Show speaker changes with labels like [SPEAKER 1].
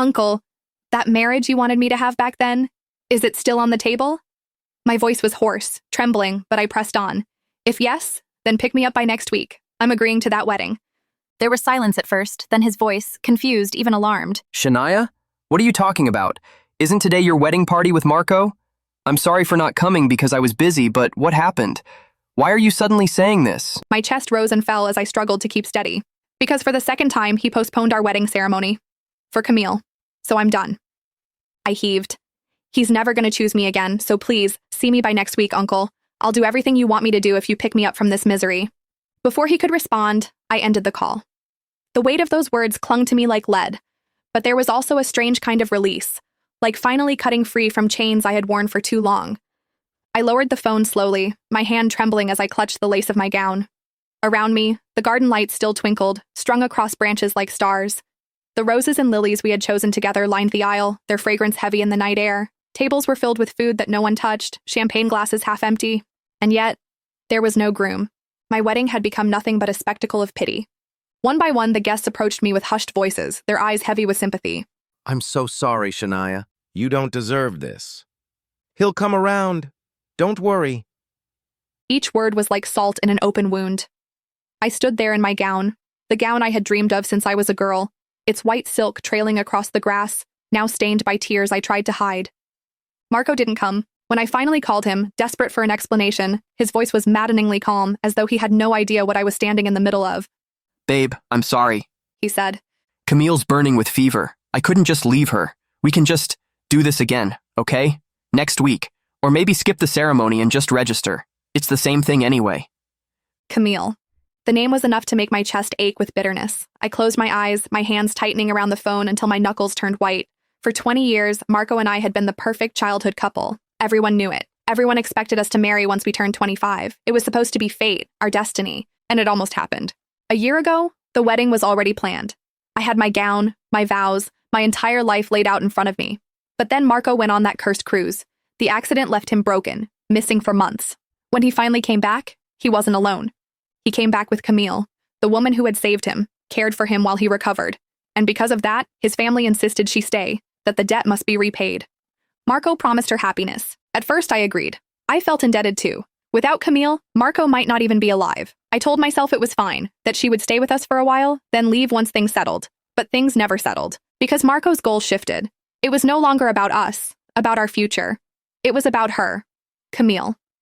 [SPEAKER 1] Uncle, that marriage you wanted me to have back then, is it still on the table? My voice was hoarse, trembling, but I pressed on. If yes, then pick me up by next week. I'm agreeing to that wedding.
[SPEAKER 2] There was silence at first, then his voice, confused, even alarmed.
[SPEAKER 3] Shania? What are you talking about? Isn't today your wedding party with Marco? I'm sorry for not coming because I was busy, but what happened? Why are you suddenly saying this?
[SPEAKER 1] My chest rose and fell as I struggled to keep steady. Because for the second time, he postponed our wedding ceremony. For Camille. So I'm done. I heaved. He's never going to choose me again, so please, see me by next week, Uncle. I'll do everything you want me to do if you pick me up from this misery. Before he could respond, I ended the call. The weight of those words clung to me like lead, but there was also a strange kind of release, like finally cutting free from chains I had worn for too long. I lowered the phone slowly, my hand trembling as I clutched the lace of my gown. Around me, the garden lights still twinkled, strung across branches like stars. The roses and lilies we had chosen together lined the aisle, their fragrance heavy in the night air. Tables were filled with food that no one touched, champagne glasses half empty. And yet, there was no groom. My wedding had become nothing but a spectacle of pity. One by one, the guests approached me with hushed voices, their eyes heavy with sympathy.
[SPEAKER 4] I'm so sorry, Shania. You don't deserve this. He'll come around. Don't worry.
[SPEAKER 1] Each word was like salt in an open wound. I stood there in my gown, the gown I had dreamed of since I was a girl, its white silk trailing across the grass, now stained by tears I tried to hide. Marco didn't come. When I finally called him, desperate for an explanation, his voice was maddeningly calm, as though he had no idea what I was standing in the middle of.
[SPEAKER 3] Babe, I'm sorry,
[SPEAKER 1] He said.
[SPEAKER 3] Camille's burning with fever. I couldn't just leave her. We can just do this again, okay? Next week. Or maybe skip the ceremony and just register. It's the same thing anyway.
[SPEAKER 1] Camille. The name was enough to make my chest ache with bitterness. I closed my eyes, my hands tightening around the phone until my knuckles turned white. For 20 years, Marco and I had been the perfect childhood couple. Everyone knew it. Everyone expected us to marry once we turned 25. It was supposed to be fate, our destiny, and it almost happened. A year ago, the wedding was already planned. I had my gown, my vows, my entire life laid out in front of me. But then Marco went on that cursed cruise. The accident left him broken, missing for months. When he finally came back, he wasn't alone. He came back with Camille, the woman who had saved him, cared for him while he recovered. And because of that, his family insisted she stay, that the debt must be repaid. Marco promised her happiness. At first, I agreed. I felt indebted too. Without Camille, Marco might not even be alive. I told myself it was fine, that she would stay with us for a while, then leave once things settled. But things never settled, because Marco's goals shifted. It was no longer about us, about our future. It was about her, Camille.